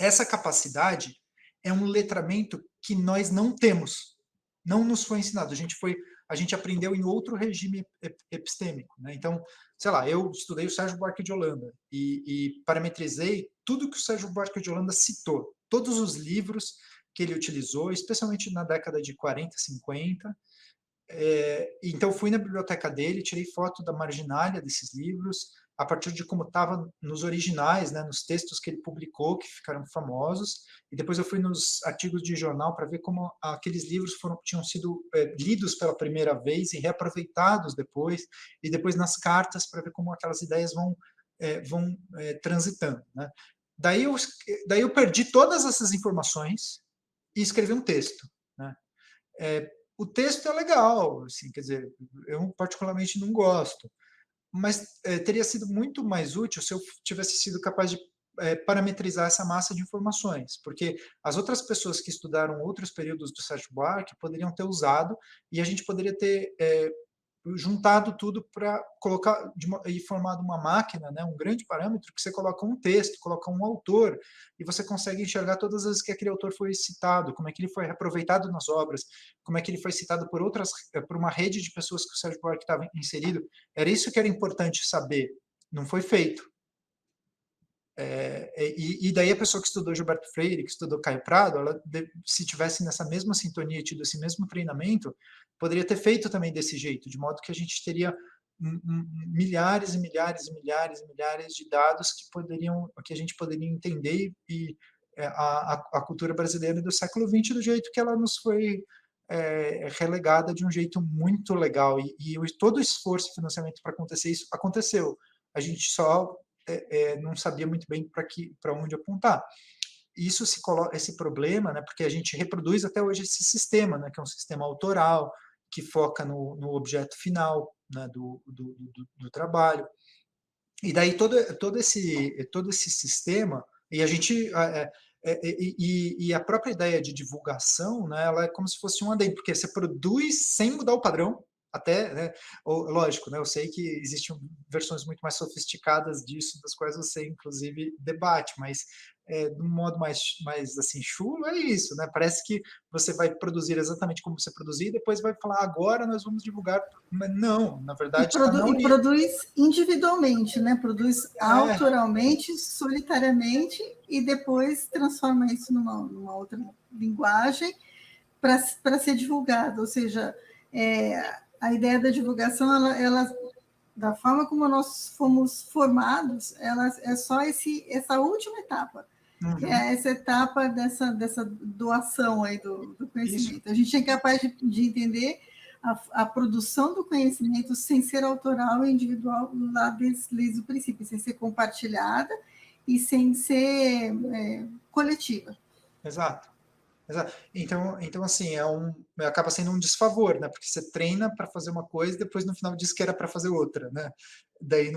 essa capacidade é um letramento que nós não temos, não nos foi ensinado. A gente aprendeu em outro regime epistêmico, né? Então, sei lá, eu estudei o Sérgio Buarque de Holanda e parametrizei tudo que o Sérgio Buarque de Holanda citou, todos os livros que ele utilizou, especialmente na década de 40, 50. Então, fui na biblioteca dele, tirei foto da marginalia desses livros, a partir de como estava nos originais, né, nos textos que ele publicou, que ficaram famosos, e depois eu fui nos artigos de jornal para ver como aqueles livros tinham sido lidos pela primeira vez e reaproveitados depois, e depois nas cartas para ver como aquelas ideias vão transitando, né? Daí eu perdi todas essas informações e escrevi um texto, né? O texto é legal, assim, quer dizer, eu particularmente não gosto, mas teria sido muito mais útil se eu tivesse sido capaz de parametrizar essa massa de informações, porque as outras pessoas que estudaram outros períodos do Sérgio Buarque poderiam ter usado e a gente poderia ter juntado tudo para colocar e formado uma máquina, né, um grande parâmetro que você coloca um texto, coloca um autor e você consegue enxergar todas as vezes que aquele autor foi citado, como é que ele foi aproveitado nas obras, como é que ele foi citado por uma rede de pessoas que o Sérgio Buarque estava inserido. Era isso que era importante saber. Não foi feito. E daí a pessoa que estudou Gilberto Freire, que estudou Caio Prado, se tivesse nessa mesma sintonia, tido esse mesmo treinamento, poderia ter feito também desse jeito, de modo que a gente teria milhares e milhares e milhares e milhares de dados que a gente poderia entender e a cultura brasileira do século XX do jeito que ela nos foi relegada de um jeito muito legal. Todo o esforço e financiamento para acontecer isso aconteceu. A gente só não sabia muito bem para onde apontar. Isso se coloca esse problema, né, porque a gente reproduz até hoje esse sistema, né, que é um sistema autoral, que foca no objeto final, né, do trabalho. E daí todo esse sistema, e a gente e a própria ideia de divulgação, né, ela é como se fosse um adendo, porque você produz sem mudar o padrão, até, né, lógico, né, eu sei que existem versões muito mais sofisticadas disso, das quais você inclusive debate, mas de um modo mais assim chulo é isso, né? Parece que você vai produzir exatamente como você produzir e depois vai falar agora nós vamos divulgar, mas não, na verdade está na e produz individualmente, né? Produz autoralmente, solitariamente e depois transforma isso numa outra linguagem para ser divulgado. Ou seja, a ideia da divulgação, ela da forma como nós fomos formados, ela é só essa última etapa. Que é essa etapa dessa doação aí do conhecimento. Isso. A gente é capaz de entender a produção do conhecimento sem ser autoral e individual lá desde o princípio, sem ser compartilhada e sem ser coletiva. Exato. Então assim, acaba sendo um desfavor, né? Porque você treina para fazer uma coisa e depois no final diz que era para fazer outra, né? Daí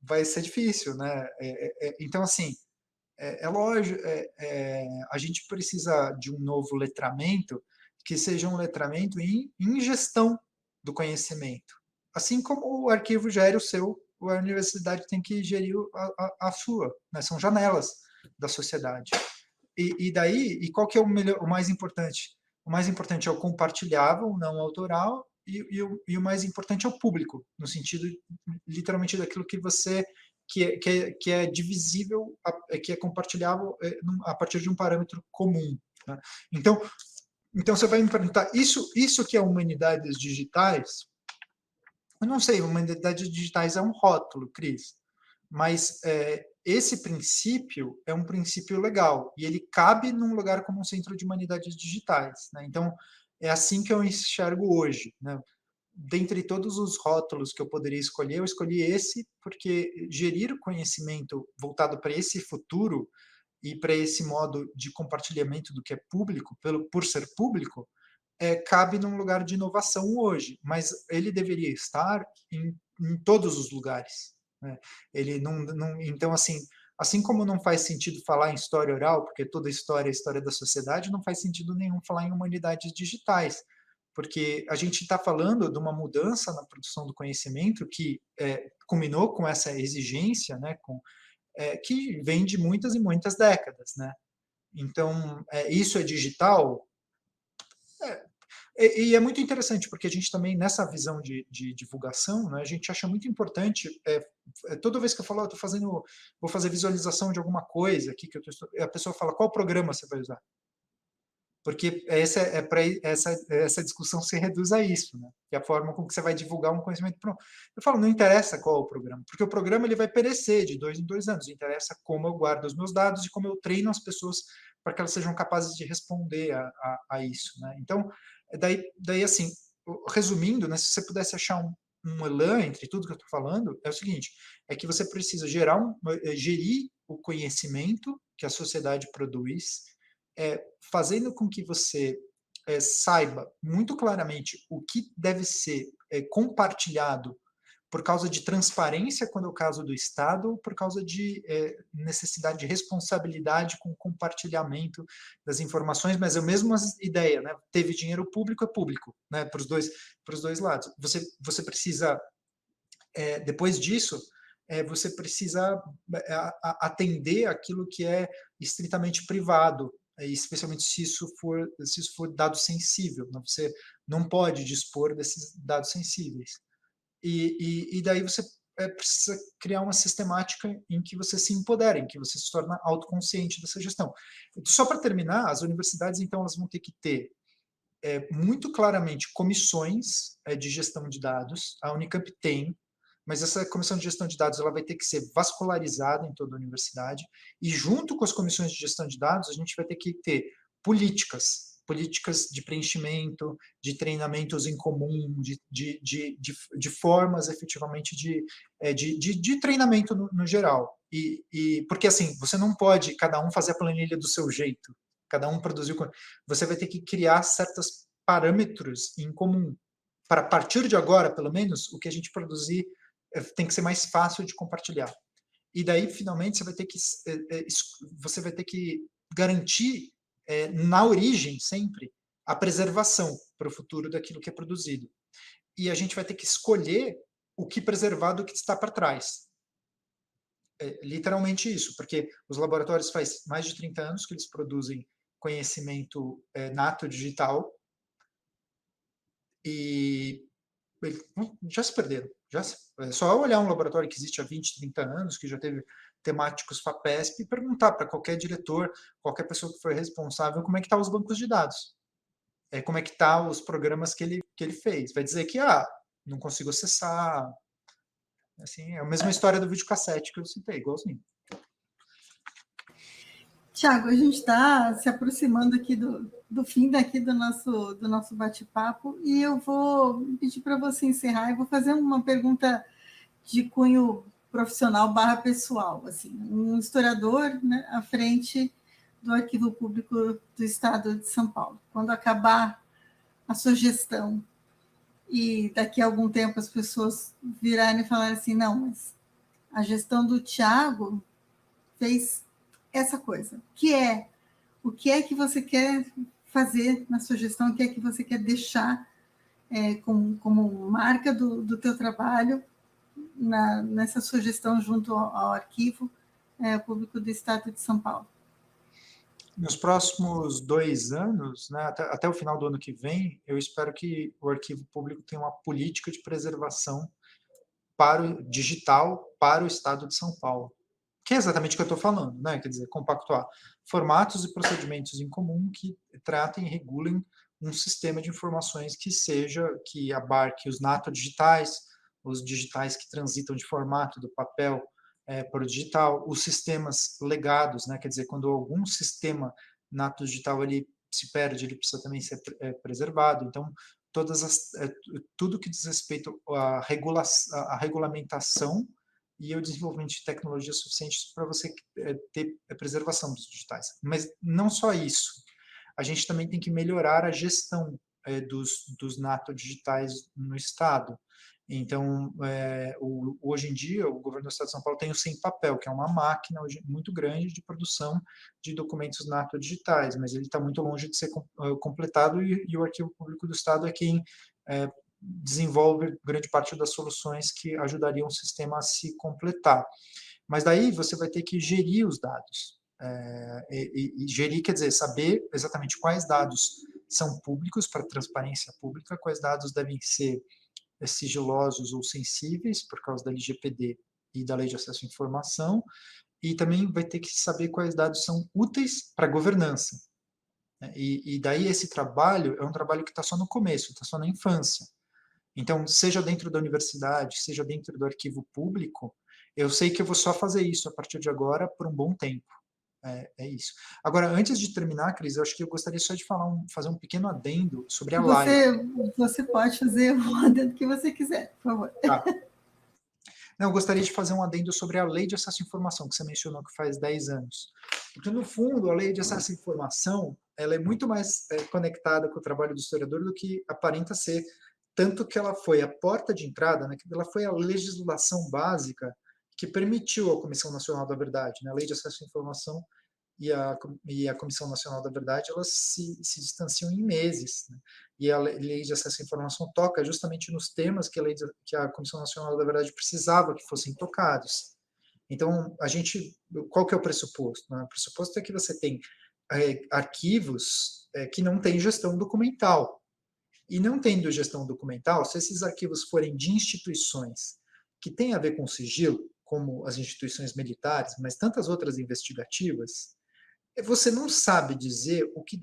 vai ser difícil, né? Então, assim, lógico, a gente precisa de um novo letramento que seja um letramento em gestão do conhecimento. Assim como o arquivo gere o seu, a universidade tem que gerir a sua, né? São janelas da sociedade. E qual que é o mais importante? O mais importante é o compartilhável, não autoral, e o mais importante é o público, no sentido literalmente daquilo que é divisível, que é compartilhável a partir de um parâmetro comum. Né? Então você vai me perguntar, isso que é humanidades digitais? Eu não sei, humanidades digitais é um rótulo, Cris, mas esse princípio é um princípio legal e ele cabe num lugar como um centro de humanidades digitais. Né? Então, é assim que eu enxergo hoje. Né? Dentre todos os rótulos que eu poderia escolher, eu escolhi esse porque gerir o conhecimento voltado para esse futuro e para esse modo de compartilhamento do que é público, por ser público, cabe num lugar de inovação hoje, mas ele deveria estar em todos os lugares. Né? Ele não, então, assim como não faz sentido falar em história oral, porque toda história é história da sociedade, não faz sentido nenhum falar em humanidades digitais, porque a gente está falando de uma mudança na produção do conhecimento que culminou com essa exigência, né, que vem de muitas e muitas décadas. Né? Então, isso é digital? E é muito interessante, porque a gente também, nessa visão de divulgação, né, a gente acha muito importante, toda vez que eu falo, vou fazer visualização de alguma coisa aqui, a pessoa fala, qual programa você vai usar? Porque essa discussão se reduz a isso, né? Que é a forma como que você vai divulgar um conhecimento. Eu falo, não interessa qual é o programa, porque o programa ele vai perecer de 2 em 2 anos. Interessa como eu guardo os meus dados e como eu treino as pessoas para que elas sejam capazes de responder a isso, né? Então, daí assim, resumindo, né, se você pudesse achar um elan entre tudo que eu estou falando, é o seguinte, é que você precisa gerir o conhecimento que a sociedade produz, fazendo com que você saiba muito claramente o que deve ser compartilhado por causa de transparência, quando é o caso do Estado, ou por causa de necessidade de responsabilidade com o compartilhamento das informações, mas é a mesma ideia, né? Teve dinheiro público, é público, né? Para os dois lados. Você precisa, depois disso, você precisa atender aquilo que é estritamente privado, especialmente se isso for dado sensível. Né? Você não pode dispor desses dados sensíveis. E daí você precisa criar uma sistemática em que você se empodere, em que você se torna autoconsciente dessa gestão. Só para terminar, as universidades, então, elas vão ter que ter muito claramente comissões de gestão de dados, a Unicamp tem, mas essa comissão de gestão de dados ela vai ter que ser vascularizada em toda a universidade, e junto com as comissões de gestão de dados, a gente vai ter que ter políticas de preenchimento, de treinamentos em comum, de formas efetivamente de treinamento no geral. Porque assim, você não pode cada um fazer a planilha do seu jeito, cada um produzir, você vai ter que criar certos parâmetros em comum, para a partir de agora, pelo menos, o que a gente produzir tem que ser mais fácil de compartilhar. E daí, finalmente, você vai ter que garantir, na origem, sempre, a preservação para o futuro daquilo que é produzido. E a gente vai ter que escolher o que preservar do que está para trás. Literalmente isso, porque os laboratórios faz mais de 30 anos que eles produzem conhecimento nato digital, e já se perderam. É só olhar um laboratório que existe há 20, 30 anos, que já teve temáticos FAPESP, e perguntar para qualquer diretor, qualquer pessoa que foi responsável, como é que estão os bancos de dados. Como é que estão os programas que ele fez. Vai dizer que, não consigo acessar. Assim, é a mesma história do videocassete que eu citei, igualzinho. Tiago, a gente está se aproximando aqui do fim daqui do nosso bate-papo, e eu vou pedir para você encerrar, e vou fazer uma pergunta de cunho profissional / pessoal. Assim, um historiador, né, à frente do Arquivo Público do Estado de São Paulo. Quando acabar a sua gestão e daqui a algum tempo as pessoas virarem e falarem assim, não, mas a gestão do Tiago fez essa coisa, o que é que você quer fazer na sua gestão, o que é que você quer deixar como marca do teu trabalho nessa sua gestão junto ao Arquivo Público do Estado de São Paulo? Nos próximos 2 anos, né, até o final do ano que vem, eu espero que o Arquivo Público tenha uma política de preservação para o digital para o Estado de São Paulo. Que é exatamente o que eu estou falando, né? Quer dizer, compactuar formatos e procedimentos em comum que tratem e regulem um sistema de informações que abarque os digitais, os digitais que transitam de formato do papel para o digital, os sistemas legados, né? Quer dizer, quando algum sistema nato digital ele se perde, ele precisa também ser preservado. Então, tudo que diz respeito à regulamentação e o desenvolvimento de tecnologias suficientes para você ter a preservação dos digitais. Mas não só isso, a gente também tem que melhorar a gestão dos nato digitais no Estado. Então, hoje em dia, o governo do Estado de São Paulo tem o Sem Papel, que é uma máquina muito grande de produção de documentos nato digitais, mas ele está muito longe de ser completado, e o Arquivo Público do Estado é quem desenvolve grande parte das soluções que ajudariam o sistema a se completar. Mas daí você vai ter que gerir os dados. E gerir quer dizer saber exatamente quais dados são públicos para transparência pública, quais dados devem ser sigilosos ou sensíveis por causa da LGPD e da Lei de Acesso à Informação, e também vai ter que saber quais dados são úteis para a governança. E daí esse trabalho é um trabalho que está só no começo, está só na infância. Então, seja dentro da universidade, seja dentro do arquivo público, eu sei que eu vou só fazer isso a partir de agora por um bom tempo. É isso. Agora, antes de terminar, Cris, eu acho que eu gostaria só de fazer um pequeno adendo sobre a live. Você pode fazer o adendo que você quiser, por favor. Tá. Não, eu gostaria de fazer um adendo sobre a Lei de Acesso à Informação, que você mencionou que faz 10 anos. Porque, no fundo, a Lei de Acesso à Informação ela é muito mais conectada com o trabalho do historiador do que aparenta ser, tanto que ela foi a porta de entrada, né, que ela foi a legislação básica que permitiu a Comissão Nacional da Verdade, né, a Lei de Acesso à Informação e a Comissão Nacional da Verdade, elas se distanciam em meses. Né? E a Lei de Acesso à Informação toca justamente nos temas que a Comissão Nacional da Verdade precisava que fossem tocados. Então, qual que é o pressuposto? Né? O pressuposto é que você tem arquivos que não têm gestão documental. E não tendo gestão documental, se esses arquivos forem de instituições que têm a ver com sigilo, como as instituições militares, mas tantas outras investigativas, você não sabe dizer o que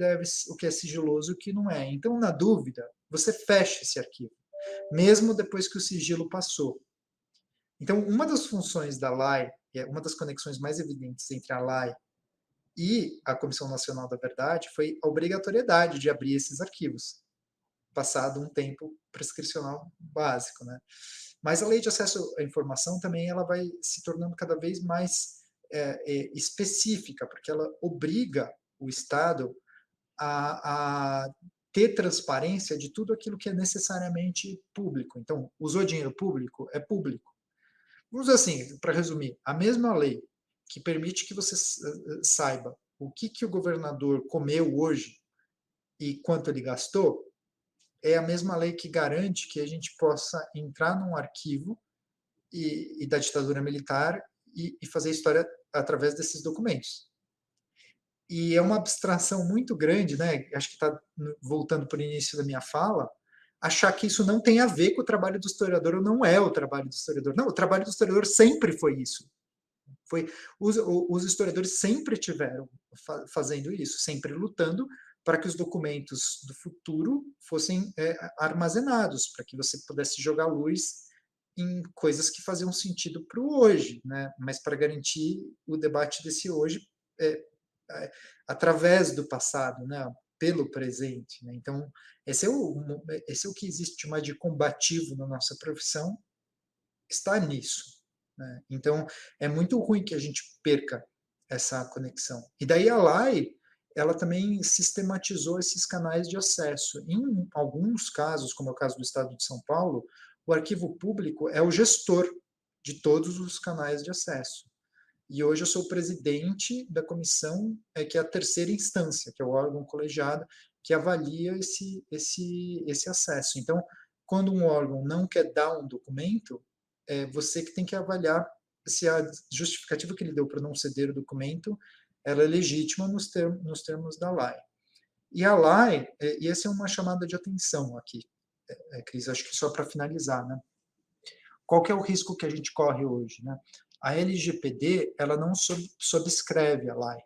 é sigiloso e o que não é. Então, na dúvida, você fecha esse arquivo, mesmo depois que o sigilo passou. Então, uma das funções da LAI, que é uma das conexões mais evidentes entre a LAI e a Comissão Nacional da Verdade, foi a obrigatoriedade de abrir esses arquivos, passado um tempo prescricional básico, né? Mas a lei de acesso à informação também ela vai se tornando cada vez mais específica, porque ela obriga o Estado a ter transparência de tudo aquilo que é necessariamente público. Então, usou dinheiro público? É público. Vamos dizer assim, para resumir, a mesma lei que permite que você saiba o que o governador comeu hoje e quanto ele gastou, é a mesma lei que garante que a gente possa entrar num arquivo da ditadura militar e fazer história através desses documentos. E é uma abstração muito grande, né? Acho que está voltando para o início da minha fala, achar que isso não tem a ver com o trabalho do historiador ou não é o trabalho do historiador. Não, o trabalho do historiador sempre foi isso. Os historiadores sempre tiveram fazendo isso, sempre lutando para que os documentos do futuro fossem armazenados, para que você pudesse jogar luz em coisas que faziam sentido para o hoje, né? Mas para garantir o debate desse hoje através do passado, né? Pelo presente. Né? Então, esse é o que existe mais de combativo na nossa profissão, está nisso. Né? Então, é muito ruim que a gente perca essa conexão. E daí a LAI, ela também sistematizou esses canais de acesso. Em alguns casos, como é o caso do Estado de São Paulo, o arquivo público é o gestor de todos os canais de acesso. E hoje eu sou presidente da comissão, que é a terceira instância, que é o órgão colegiado, que avalia esse acesso. Então, quando um órgão não quer dar um documento, é você que tem que avaliar se a justificativa que ele deu para não ceder o documento ela é legítima nos termos da lei. E a lei, e essa é uma chamada de atenção aqui, Cris, acho que só para finalizar, né? Qual que é o risco que a gente corre hoje, né? A LGPD, ela não subscreve a lei.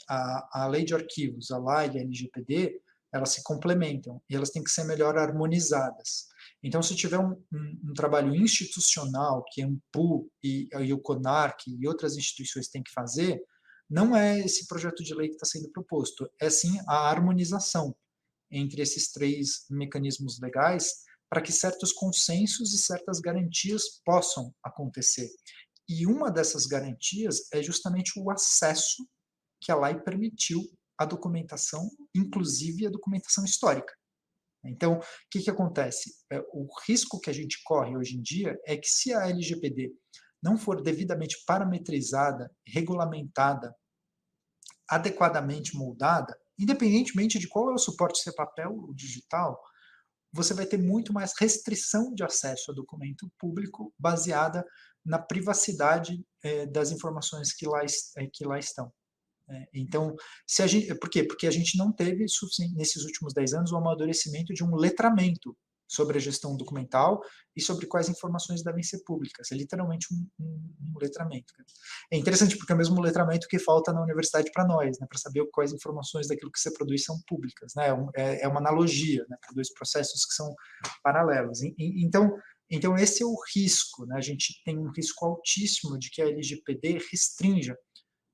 A lei de arquivos, a lei e a LGPD, elas se complementam e elas têm que ser melhor harmonizadas. Então, se tiver um trabalho institucional que a ANPU e o CONARC e outras instituições têm que fazer, não é esse projeto de lei que está sendo proposto, é sim a harmonização entre esses três mecanismos legais para que certos consensos e certas garantias possam acontecer. E uma dessas garantias é justamente o acesso que a lei permitiu à documentação, inclusive a documentação histórica. Então, o que acontece? O risco que a gente corre hoje em dia é que se a LGPD não for devidamente parametrizada, regulamentada, adequadamente moldada, independentemente de qual é o suporte, se é papel ou digital, você vai ter muito mais restrição de acesso a documento público baseada na privacidade das informações que lá estão. Então, por quê? Porque a gente não teve, nesses últimos 10 anos, o amadurecimento de um letramento sobre a gestão documental e sobre quais informações devem ser públicas. É literalmente um letramento. É interessante porque é o mesmo letramento que falta na universidade para nós, né, para saber quais informações daquilo que você produz são públicas. Né? É uma analogia, né, para dois processos que são paralelos. Então, esse é o risco. Né? A gente tem um risco altíssimo de que a LGPD restrinja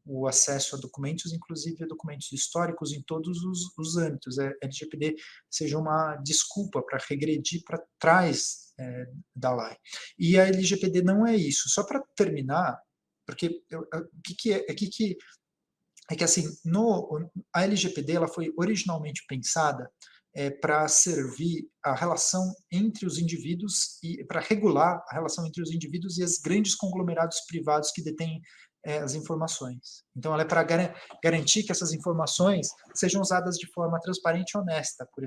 o acesso a documentos, inclusive a documentos históricos, em todos os âmbitos. A LGPD seja uma desculpa para regredir para trás da lei. E a LGPD não é isso. Só para terminar, porque é que assim, a LGPD ela foi originalmente pensada para servir a relação entre os indivíduos e para regular a relação entre os indivíduos e os grandes conglomerados privados que detêm as informações. Então, ela é para garantir que essas informações sejam usadas de forma transparente e honesta por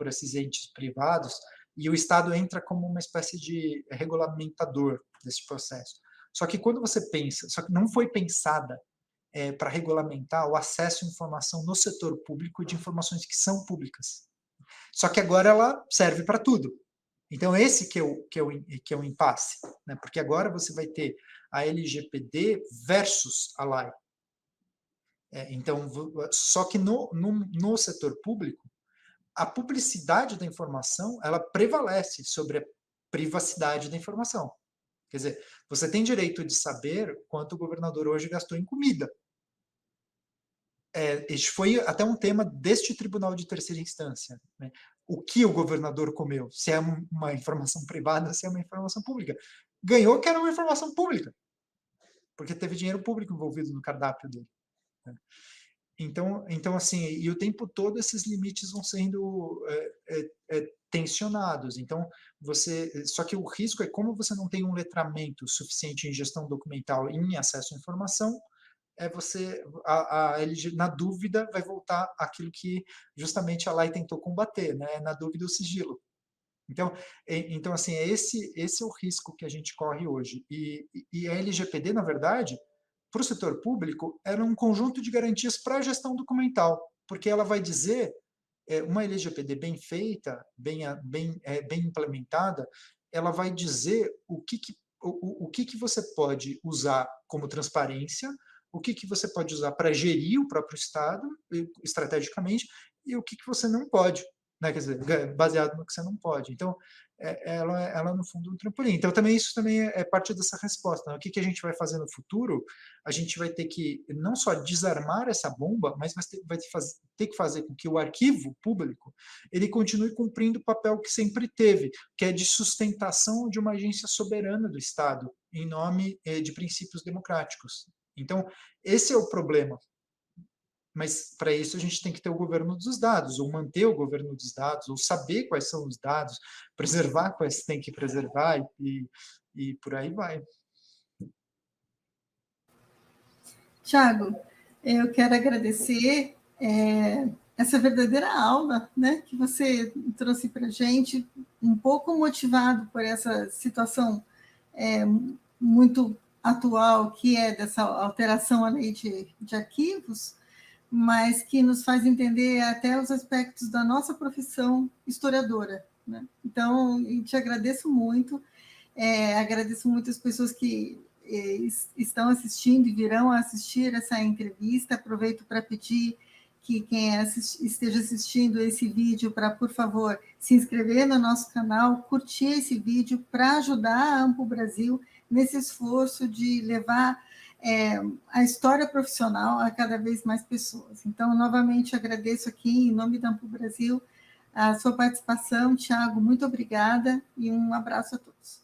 esses entes privados, e o Estado entra como uma espécie de regulamentador desse processo. Só que quando você pensa, só que não foi pensada para regulamentar o acesso à informação no setor público de informações que são públicas. Só que agora ela serve para tudo. Então, esse que é o impasse, né? Porque agora você vai ter a LGPD versus a lei. Então, só que no setor público, a publicidade da informação, ela prevalece sobre a privacidade da informação. Quer dizer, você tem direito de saber quanto o governador hoje gastou em comida. Este foi até um tema deste tribunal de terceira instância, né? O que o governador comeu, se é uma informação privada, se é uma informação pública. Ganhou que era uma informação pública, porque teve dinheiro público envolvido no cardápio dele, né? Então, assim, e o tempo todo esses limites vão sendo tensionados. Então, só que o risco é como você não tem um letramento suficiente em gestão documental e em acesso à informação, você, a LG, na dúvida, vai voltar aquilo que justamente a lei tentou combater, né? Na dúvida, o sigilo. Então assim, esse é o risco que a gente corre hoje. E a LGPD, na verdade, para o setor público, era um conjunto de garantias para a gestão documental, porque ela vai dizer, uma LGPD bem feita, bem implementada, ela vai dizer o que você pode usar como transparência, o que você pode usar para gerir o próprio Estado, estrategicamente, e o que você não pode, né? Quer dizer, baseado no que você não pode. Então, ela no fundo, um trampolim. Então, também isso também é parte dessa resposta, né? O que a gente vai fazer no futuro? A gente vai ter que não só desarmar essa bomba, mas vai ter que fazer com que o arquivo público ele continue cumprindo o papel que sempre teve, que é de sustentação de uma agência soberana do Estado, em nome de princípios democráticos. Então, esse é o problema. Mas para isso a gente tem que ter o governo dos dados, ou manter o governo dos dados, ou saber quais são os dados, preservar quais tem que preservar e por aí vai. Tiago, eu quero agradecer essa verdadeira aula, né, que você trouxe para a gente, um pouco motivado por essa situação muito atual, que é dessa alteração à lei de arquivos, mas que nos faz entender até os aspectos da nossa profissão historiadora, né? Então, eu te agradeço muito, agradeço muito as pessoas que estão assistindo e virão assistir essa entrevista. Aproveito para pedir que quem esteja assistindo esse vídeo para, por favor, se inscrever no nosso canal, curtir esse vídeo para ajudar a Ampo Brasil nesse esforço de levar a história profissional a cada vez mais pessoas. Então, novamente, agradeço aqui, em nome da Ampo Brasil, a sua participação. Tiago, muito obrigada e um abraço a todos.